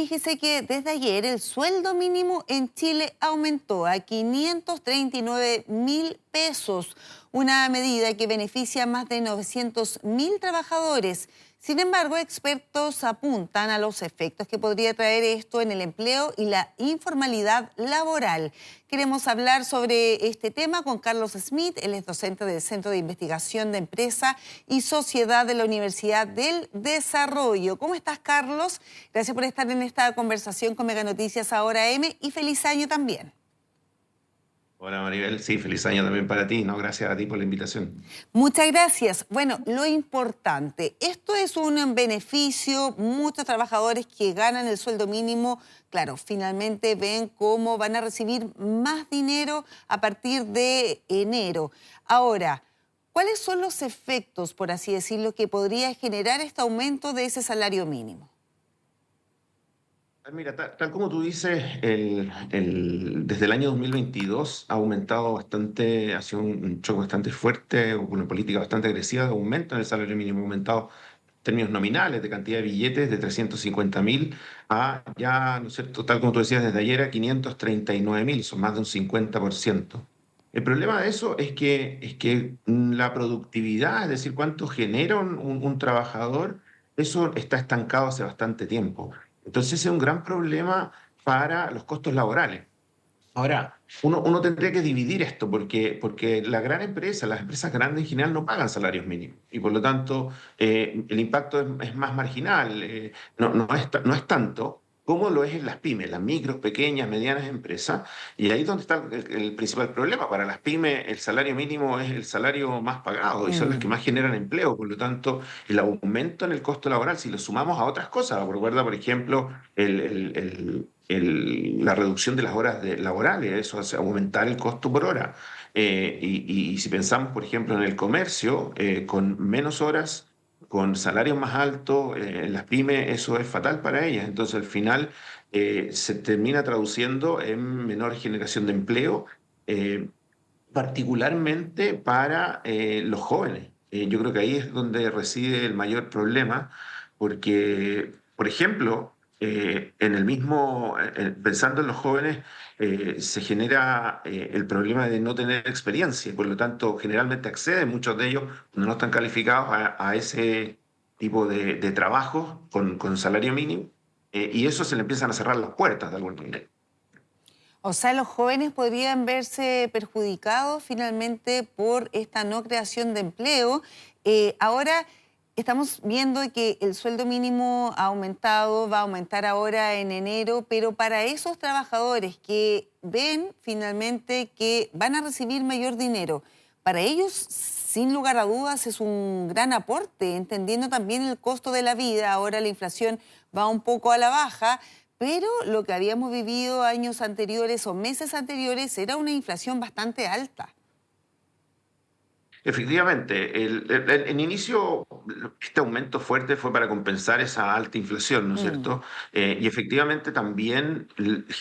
fíjese que desde ayer el sueldo mínimo en Chile aumentó a 539.000 pesos, una medida que beneficia a más de 900.000 trabajadores. Sin embargo, expertos apuntan a los efectos que podría traer esto en el empleo y la informalidad laboral. Queremos hablar sobre este tema con Carlos Smith. Él es docente del Centro de Investigación de Empresa y Sociedad de la Universidad del Desarrollo. ¿Cómo estás, Carlos? Gracias por estar en esta conversación con Mega Noticias Ahora M y feliz año también. Hola Maribel, sí, feliz año también para ti, ¿no? Gracias a ti por la invitación. Muchas gracias. Bueno, lo importante, esto es un beneficio, muchos trabajadores que ganan el sueldo mínimo, claro, finalmente ven cómo van a recibir más dinero a partir de enero. Ahora, ¿cuáles son los efectos, por así decirlo, que podría generar este aumento de ese salario mínimo? Mira, tal como tú dices, desde el año 2022 ha aumentado bastante, ha sido un choque bastante fuerte, una política bastante agresiva de aumento en el salario mínimo, ha aumentado en términos nominales de cantidad de billetes de 350.000 a ya, ¿no es cierto?, tal como tú decías, desde ayer a 539.000, son más de un 50%. El problema de eso es que la productividad, es decir, cuánto genera un trabajador, eso está estancado hace bastante tiempo. Entonces ese es un gran problema para los costos laborales. Ahora, uno tendría que dividir esto porque la gran empresa, las empresas grandes en general no pagan salarios mínimos y por lo tanto el impacto es más marginal, no es tanto como lo es en las pymes, las micros, pequeñas, medianas empresas. Y ahí es donde está el principal problema. Para las pymes el salario mínimo es el salario más pagado y son las que Mm. más generan empleo. Por lo tanto, el aumento en el costo laboral, si lo sumamos a otras cosas, recuerda, por ejemplo, la reducción de las horas laborales, eso hace aumentar el costo por hora. Y si pensamos, por ejemplo, en el comercio, con menos horas, con salarios más altos, en las pymes eso es fatal para ellas. Entonces, al final, se termina traduciendo en menor generación de empleo, eh, particularmente para los jóvenes. Yo creo que ahí es donde reside el mayor problema, porque, por ejemplo, en el mismo, pensando en los jóvenes, se genera el problema de no tener experiencia, y por lo tanto, generalmente acceden muchos de ellos, cuando no están calificados, a ese tipo de trabajo con salario mínimo, y eso se le empiezan a cerrar las puertas de alguna manera. O sea, los jóvenes podrían verse perjudicados finalmente por esta no creación de empleo. Ahora estamos viendo que el sueldo mínimo ha aumentado, va a aumentar ahora en enero, pero para esos trabajadores que ven finalmente que van a recibir mayor dinero, para ellos, sin lugar a dudas, es un gran aporte, entendiendo también el costo de la vida. Ahora la inflación va un poco a la baja, pero lo que habíamos vivido años anteriores o meses anteriores era una inflación bastante alta. Efectivamente, en inicio este aumento fuerte fue para compensar esa alta inflación, ¿no es Mm. cierto? Y efectivamente también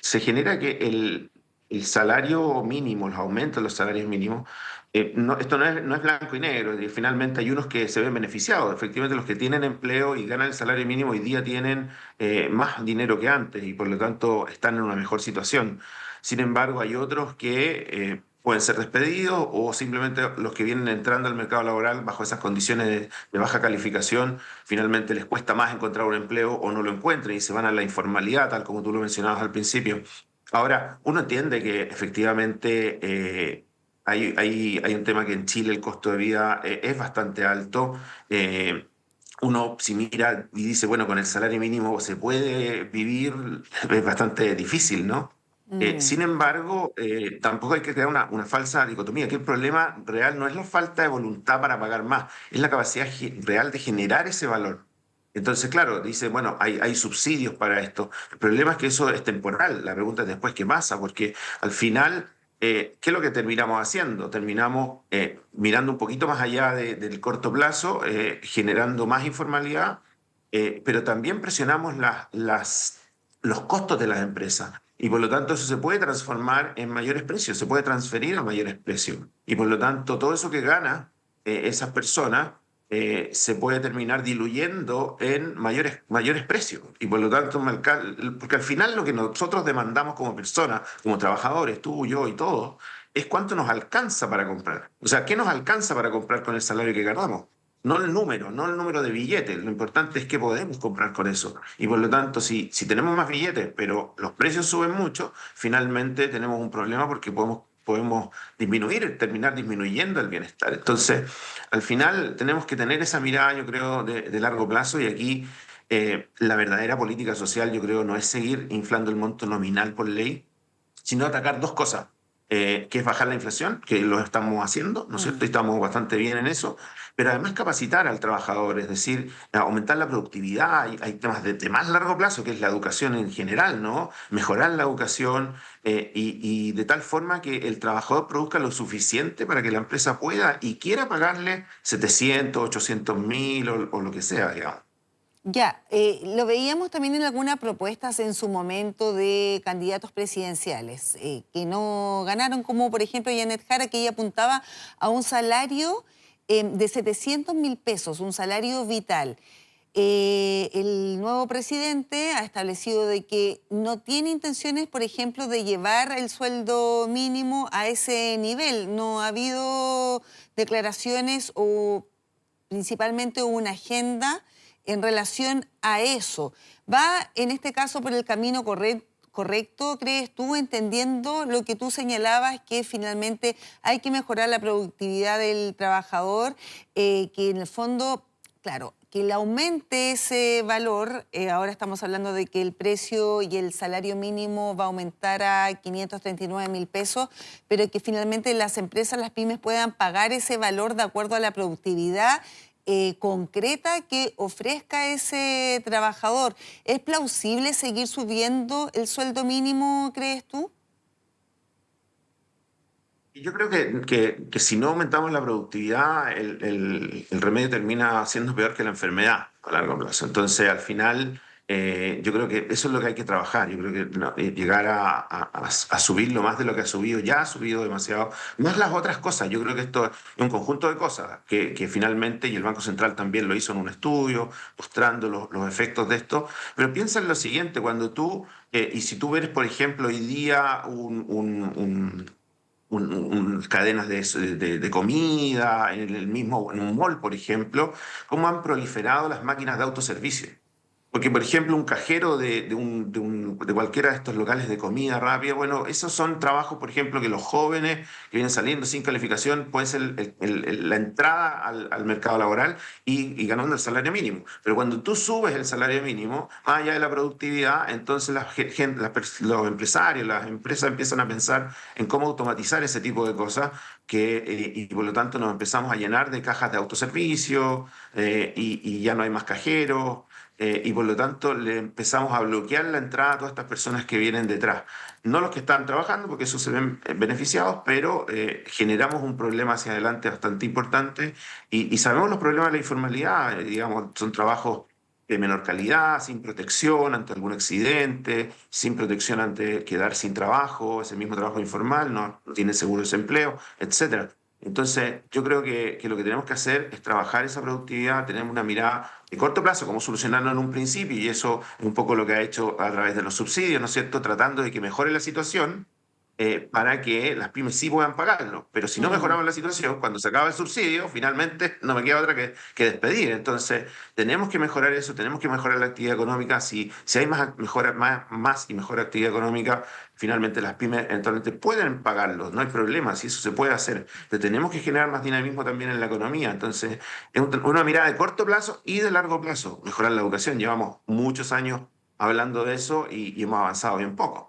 se genera que el salario mínimo, los aumentos de los salarios mínimos, esto no es blanco y negro, y finalmente hay unos que se ven beneficiados, efectivamente los que tienen empleo y ganan el salario mínimo hoy día tienen más dinero que antes y por lo tanto están en una mejor situación. Sin embargo, hay otros que pueden ser despedidos o simplemente los que vienen entrando al mercado laboral bajo esas condiciones de baja calificación, finalmente les cuesta más encontrar un empleo o no lo encuentran y se van a la informalidad, tal como tú lo mencionabas al principio. Ahora, uno entiende que efectivamente hay un tema que en Chile el costo de vida es bastante alto. Uno si mira y dice, bueno, con el salario mínimo se puede vivir, es bastante difícil, ¿no? Mm. Sin embargo, tampoco hay que crear una falsa dicotomía, que el problema real no es la falta de voluntad para pagar más, es la capacidad real de generar ese valor. Entonces, claro, dice, bueno, hay subsidios para esto. El problema es que eso es temporal. La pregunta es después qué pasa, porque al final, ¿qué es lo que terminamos haciendo? Terminamos mirando un poquito más allá del corto plazo, generando más informalidad, pero también presionamos los costos de las empresas. Y por lo tanto eso se puede transformar en mayores precios, se puede transferir a mayores precios. Y por lo tanto todo eso que gana esas personas se puede terminar diluyendo en mayores precios. Y por lo tanto, porque al final lo que nosotros demandamos como personas, como trabajadores, tú, yo y todos, es cuánto nos alcanza para comprar. O sea, ¿qué nos alcanza para comprar con el salario que ganamos? No el número de billetes, lo importante es qué podemos comprar con eso. Y por lo tanto, si tenemos más billetes, pero los precios suben mucho, finalmente tenemos un problema porque podemos terminar disminuyendo el bienestar. Entonces, al final tenemos que tener esa mirada, yo creo, de largo plazo y aquí la verdadera política social, yo creo, no es seguir inflando el monto nominal por ley, sino atacar dos cosas, que es bajar la inflación, que lo estamos haciendo, ¿no es cierto? Y Mm. estamos bastante bien en eso, pero además capacitar al trabajador, es decir, aumentar la productividad. Hay temas de más largo plazo, que es la educación en general, ¿no? Mejorar la educación y de tal forma que el trabajador produzca lo suficiente para que la empresa pueda y quiera pagarle 700, 800.000 o lo que sea, digamos. Ya, lo veíamos también en algunas propuestas en su momento de candidatos presidenciales que no ganaron, como por ejemplo Janet Jara, que ella apuntaba a un salario de 700.000 pesos, un salario vital. El nuevo presidente ha establecido de que no tiene intenciones, por ejemplo, de llevar el sueldo mínimo a ese nivel. No ha habido declaraciones o principalmente una agenda en relación a eso. ¿Va en este caso por el camino correcto, crees tú, entendiendo lo que tú señalabas, que finalmente hay que mejorar la productividad del trabajador, que en el fondo, claro, que le aumente ese valor? Ahora estamos hablando de que el precio y el salario mínimo va a aumentar a 539.000 pesos, pero que finalmente las empresas, las pymes puedan pagar ese valor de acuerdo a la productividad concreta que ofrezca ese trabajador. ¿Es plausible seguir subiendo el sueldo mínimo, crees tú? Y yo creo que si no aumentamos la productividad, el remedio termina siendo peor que la enfermedad a largo plazo. Entonces, al final, yo creo que eso es lo que hay que trabajar. Yo creo que no, llegar a subirlo más de lo que ha subido, ya ha subido demasiado, más las otras cosas. Yo creo que esto es un conjunto de cosas que finalmente, y el Banco Central también lo hizo en un estudio, mostrando los efectos de esto. Pero piensa en lo siguiente, cuando tú, y si tú ves, por ejemplo, hoy día cadenas de comida, en el mismo, en un mall, por ejemplo, cómo han proliferado las máquinas de autoservicio. Porque, por ejemplo, un cajero de cualquiera de estos locales de comida rápida, bueno, esos son trabajos, por ejemplo, que los jóvenes que vienen saliendo sin calificación puede ser la entrada al mercado laboral y ganando el salario mínimo. Pero cuando tú subes el salario mínimo, más allá de la productividad, entonces los empresarios, las empresas empiezan a pensar en cómo automatizar ese tipo de cosas y por lo tanto nos empezamos a llenar de cajas de autoservicio y ya no hay más cajeros y por lo tanto le empezamos a bloquear la entrada a todas estas personas que vienen detrás. No los que están trabajando, porque esos se ven beneficiados, pero generamos un problema hacia adelante bastante importante y sabemos los problemas de la informalidad, digamos, son trabajos de menor calidad, sin protección ante algún accidente, sin protección ante quedar sin trabajo, ese mismo trabajo informal, no tiene seguro de desempleo, etcétera. Entonces, yo creo que lo que tenemos que hacer es trabajar esa productividad, tener una mirada de corto plazo, cómo solucionarlo en un principio, y eso es un poco lo que ha hecho a través de los subsidios, ¿no es cierto?, tratando de que mejore la situación para que las pymes sí puedan pagarlo. Pero si no Mm. mejoramos la situación, cuando se acaba el subsidio, finalmente no me queda otra que despedir. Entonces, tenemos que mejorar eso, tenemos que mejorar la actividad económica. Si hay más y mejor actividad económica, finalmente las pymes eventualmente pueden pagarlo, no hay problema, si eso se puede hacer. Pero tenemos que generar más dinamismo también en la economía. Entonces, es una mirada de corto plazo y de largo plazo. Mejorar la educación. Llevamos muchos años hablando de eso y hemos avanzado bien poco.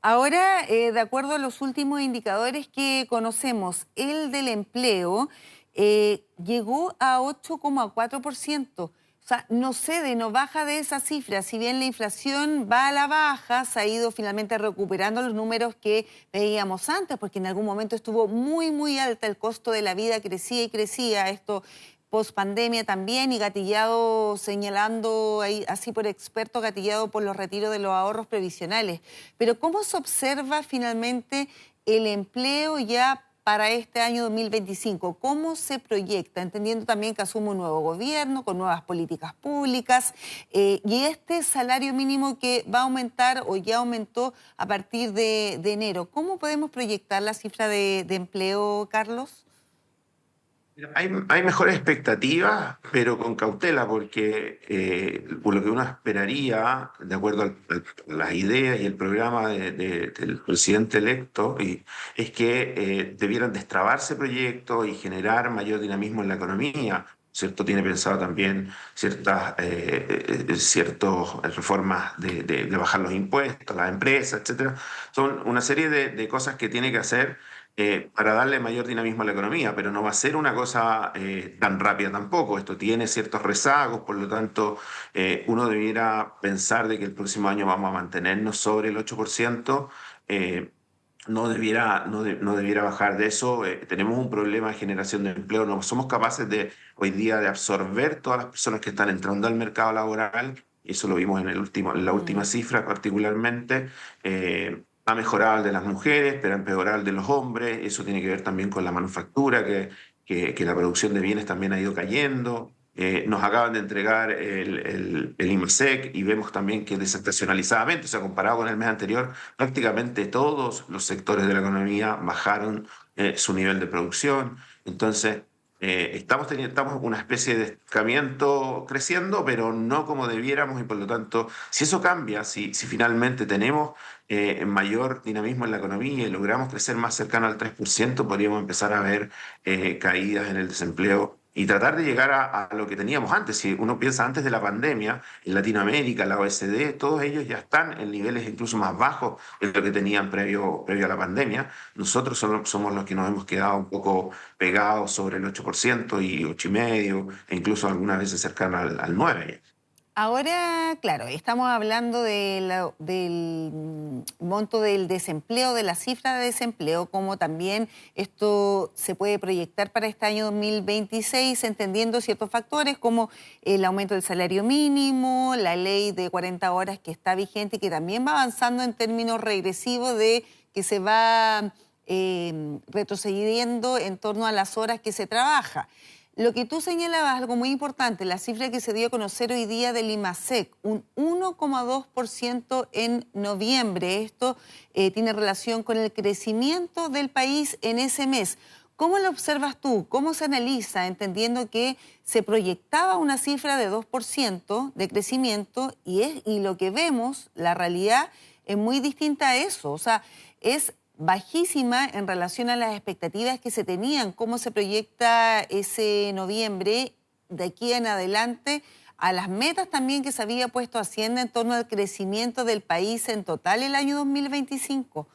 Ahora, de acuerdo a los últimos indicadores que conocemos, el del empleo llegó a 8,4%. O sea, no cede, no baja de esa cifra. Si bien la inflación va a la baja, se ha ido finalmente recuperando los números que veíamos antes, porque en algún momento estuvo muy, muy alta, el costo de la vida crecía y crecía. Esto post pandemia también, y gatillado, señalando ahí, así por experto, gatillado por los retiros de los ahorros previsionales. Pero ¿cómo se observa finalmente el empleo ya para este año 2025? ¿Cómo se proyecta? Entendiendo también que asume un nuevo gobierno con nuevas políticas públicas y este salario mínimo que va a aumentar o ya aumentó a partir de enero. ¿Cómo podemos proyectar la cifra de empleo, Carlos? Hay mejores expectativas, pero con cautela, porque por lo que uno esperaría, de acuerdo a las ideas y el programa del presidente electo, es que debieran destrabarse proyectos y generar mayor dinamismo en la economía. ¿Cierto? Tiene pensado también ciertas reformas de bajar los impuestos a las empresas, etcétera. Son una serie de cosas que tiene que hacer para darle mayor dinamismo a la economía, pero no va a ser una cosa tan rápida tampoco. Esto tiene ciertos rezagos, por lo tanto, uno debiera pensar de que el próximo año vamos a mantenernos sobre el 8%. No debiera bajar de eso. Tenemos un problema de generación de empleo. No somos capaces hoy día de absorber todas las personas que están entrando al mercado laboral. Eso lo vimos en la última cifra particularmente. Ha mejorado el de las mujeres, pero ha empeorado el de los hombres. Eso tiene que ver también con la manufactura, que la producción de bienes también ha ido cayendo. Nos acaban de entregar el IMASEC y vemos también que desestacionalizadamente, o sea, comparado con el mes anterior, prácticamente todos los sectores de la economía bajaron su nivel de producción. Entonces, estamos una especie de estancamiento creciendo, pero no como debiéramos y por lo tanto, si eso cambia, si finalmente tenemos mayor dinamismo en la economía y logramos crecer más cercano al 3%, podríamos empezar a ver caídas en el desempleo y tratar de llegar a lo que teníamos antes. Si uno piensa antes de la pandemia, en Latinoamérica, la OECD, todos ellos ya están en niveles incluso más bajos de lo que tenían previo a la pandemia. Nosotros somos los que nos hemos quedado un poco pegados sobre el 8% y 8,5%, e incluso algunas veces cercano al 9%. Ahora, claro, estamos hablando del monto del desempleo, de la cifra de desempleo, como también esto se puede proyectar para este año 2026, entendiendo ciertos factores como el aumento del salario mínimo, la ley de 40 horas que está vigente y que también va avanzando en términos regresivos de que se va retrocediendo en torno a las horas que se trabaja. Lo que tú señalabas, algo muy importante, la cifra que se dio a conocer hoy día del IMASEC, un 1,2% en noviembre. Esto tiene relación con el crecimiento del país en ese mes. ¿Cómo lo observas tú? ¿Cómo se analiza? Entendiendo que se proyectaba una cifra de 2% de crecimiento y lo que vemos, la realidad, es muy distinta a eso. O sea, es bajísima en relación a las expectativas que se tenían, cómo se proyecta ese noviembre de aquí en adelante, a las metas también que se había puesto Hacienda en torno al crecimiento del país en total el año 2025.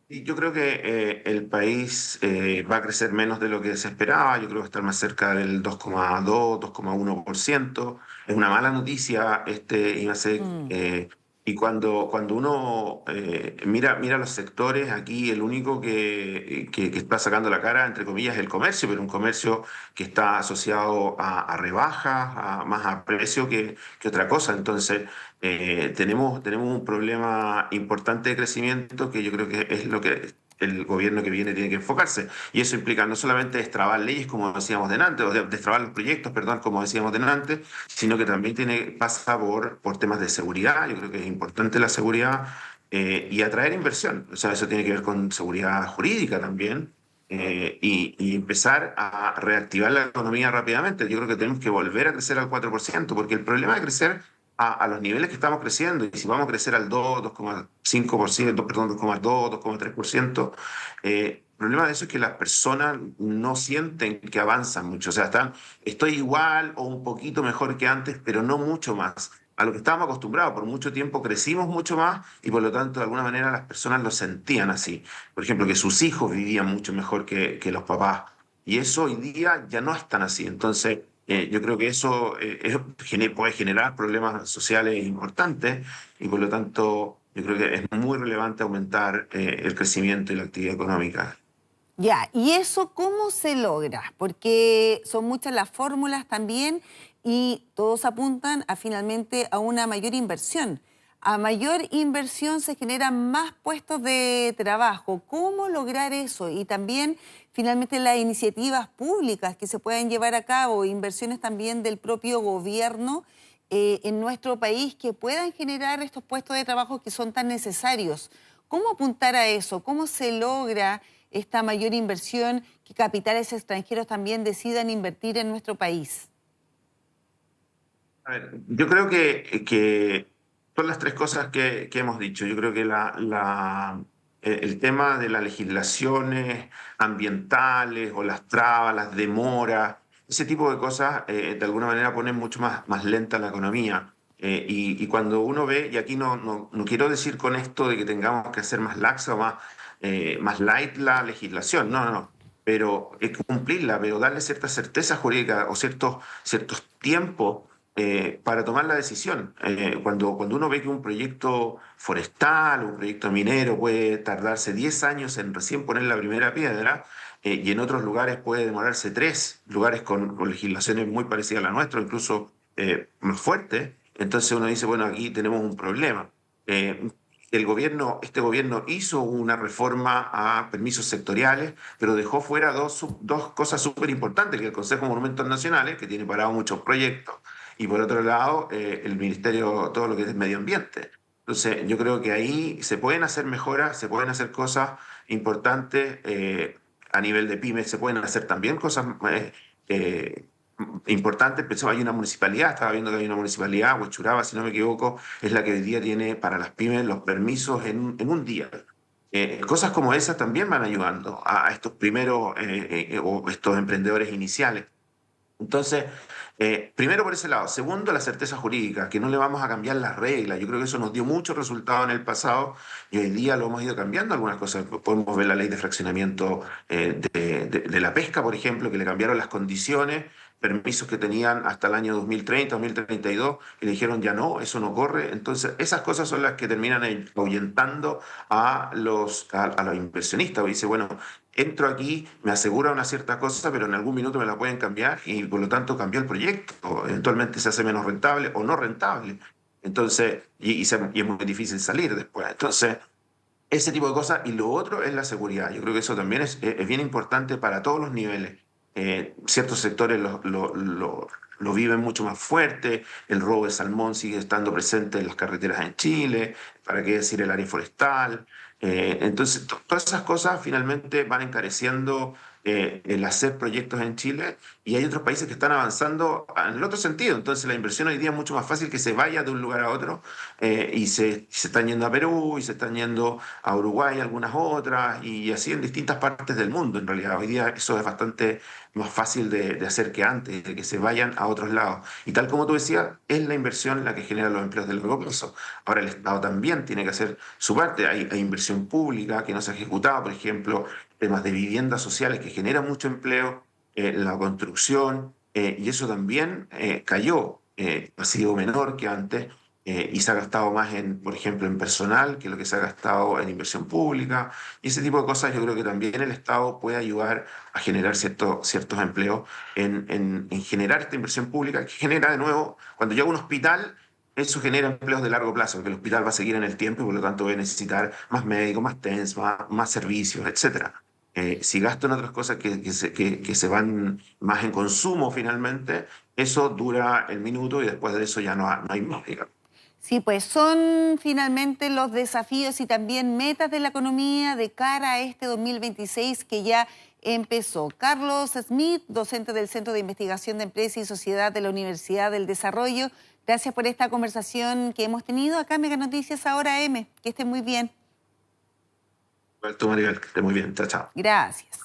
Y yo creo que el país va a crecer menos de lo que se esperaba. Yo creo que va a estar más cerca del 2,2, 2,1%. Es una mala noticia este IMASEC. Y cuando uno mira los sectores, aquí el único que está sacando la cara, entre comillas, es el comercio, pero un comercio que está asociado a rebajas, más a precio que otra cosa. Entonces, tenemos un problema importante de crecimiento que yo creo que es lo que el gobierno que viene tiene que enfocarse. Y eso implica no solamente destrabar leyes, como decíamos delante, o destrabar los proyectos, perdón, como decíamos delante, sino que también pasa por temas de seguridad. Yo creo que es importante la seguridad y atraer inversión. O sea, eso tiene que ver con seguridad jurídica también. Y empezar a reactivar la economía rápidamente. Yo creo que tenemos que volver a crecer al 4%, porque el problema de crecer a los niveles que estamos creciendo, y si vamos a crecer al 2, 2,5%, perdón, 2,2, 2,3%, el problema de eso es que las personas no sienten que avanzan mucho. O sea, estoy igual o un poquito mejor que antes, pero no mucho más. A lo que estábamos acostumbrados, por mucho tiempo crecimos mucho más y por lo tanto de alguna manera las personas lo sentían así. Por ejemplo, que sus hijos vivían mucho mejor que los papás. Y eso hoy día ya no es tan así. Entonces, yo creo que eso puede generar problemas sociales importantes y por lo tanto yo creo que es muy relevante aumentar el crecimiento y la actividad económica. Ya, ¿y eso cómo se logra? Porque son muchas las fórmulas también y todos apuntan a finalmente a una mayor inversión. a mayor inversión se generan más puestos de trabajo. ¿Cómo lograr eso? Y también, finalmente, las iniciativas públicas que se puedan llevar a cabo, inversiones también del propio gobierno en nuestro país que puedan generar estos puestos de trabajo que son tan necesarios. ¿Cómo apuntar a eso? ¿Cómo se logra esta mayor inversión, que capitales extranjeros también decidan invertir en nuestro país? A ver, yo creo que son las tres cosas que hemos dicho. Yo creo que el tema de las legislaciones ambientales o las trabas, las demoras, ese tipo de cosas de alguna manera ponen mucho más lenta la economía. Y cuando uno ve, y aquí no quiero decir con esto de que tengamos que hacer más laxa o más light la legislación, no. Pero cumplirla, pero darle cierta certeza jurídica o ciertos tiempos para tomar la decisión. Cuando uno ve que un proyecto forestal o un proyecto minero puede tardarse 10 años en recién poner la primera piedra, y en otros lugares puede demorarse 3, lugares con legislaciones muy parecidas a la nuestra, incluso más fuertes, entonces uno dice, bueno, aquí tenemos un problema. Eh, este gobierno hizo una reforma a permisos sectoriales, pero dejó fuera dos cosas súper importantes, que el Consejo de Monumentos Nacionales, que tiene parado muchos proyectos, y por otro lado, el Ministerio, todo lo que es medio ambiente. Entonces, yo creo que ahí se pueden hacer mejoras, se pueden hacer cosas importantes a nivel de pymes, se pueden hacer también cosas eh, importantes. Pensó, hay una municipalidad, estaba viendo que hay una municipalidad, Huechuraba, si no me equivoco, es la que hoy día tiene para las pymes los permisos en un día. Cosas como esas también van ayudando a estos primeros o estos emprendedores iniciales. Entonces, primero por ese lado. Segundo, la certeza jurídica, que no le vamos a cambiar las reglas. Yo creo que eso nos dio muchos resultados en el pasado y hoy día lo hemos ido cambiando algunas cosas. Podemos ver la ley de fraccionamiento de la pesca, por ejemplo, que le cambiaron las condiciones, permisos que tenían hasta el año 2030, 2032, y le dijeron ya no, eso no corre. Entonces, esas cosas son las que terminan ahuyentando a los inversionistas. Y dice, bueno, entro aquí, me asegura una cierta cosa, pero en algún minuto me la pueden cambiar y por lo tanto cambió el proyecto. Eventualmente se hace menos rentable o no rentable. Entonces, y es muy difícil salir después. Entonces, ese tipo de cosas. Y lo otro es la seguridad. Yo creo que eso también es bien importante para todos los niveles. Ciertos sectores lo viven mucho más fuerte. El robo de salmón sigue estando presente en las carreteras en Chile. ¿Para qué decir el área forestal? Entonces, todas esas cosas finalmente van encareciendo el hacer proyectos en Chile, y hay otros países que están avanzando en el otro sentido. Entonces, la inversión hoy día es mucho más fácil que se vaya de un lugar a otro, y se están yendo a Perú y se están yendo a Uruguay, algunas otras, y así en distintas partes del mundo. En realidad, hoy día eso es bastante más fácil de hacer que antes, de que se vayan a otros lados. Y tal como tú decías, es la inversión la que genera los empleos de largo plazo. Ahora, el Estado también tiene que hacer su parte. Hay inversión pública que no se ha ejecutado, por ejemplo, temas de viviendas sociales que generan mucho empleo, la construcción, y eso también cayó, ha sido menor que antes, y se ha gastado más por ejemplo, en personal que lo que se ha gastado en inversión pública, y ese tipo de cosas. Yo creo que también el Estado puede ayudar a generar ciertos empleos en generar esta inversión pública que genera, de nuevo, cuando llega un hospital, eso genera empleos de largo plazo, porque el hospital va a seguir en el tiempo y por lo tanto va a necesitar más médicos, más TENS, más servicios, etcétera. Si gasto en otras cosas que se van más en consumo finalmente, eso dura el minuto y después de eso ya no hay más, digamos. Sí, pues son finalmente los desafíos y también metas de la economía de cara a este 2026 que ya empezó. Carlos Smith, docente del Centro de Investigación de Empresa y Sociedad de la Universidad del Desarrollo, gracias por esta conversación que hemos tenido acá en Mega Noticias Ahora M. Que esté muy bien. Tú, Maribel, que esté muy bien. Chao, chao. Gracias.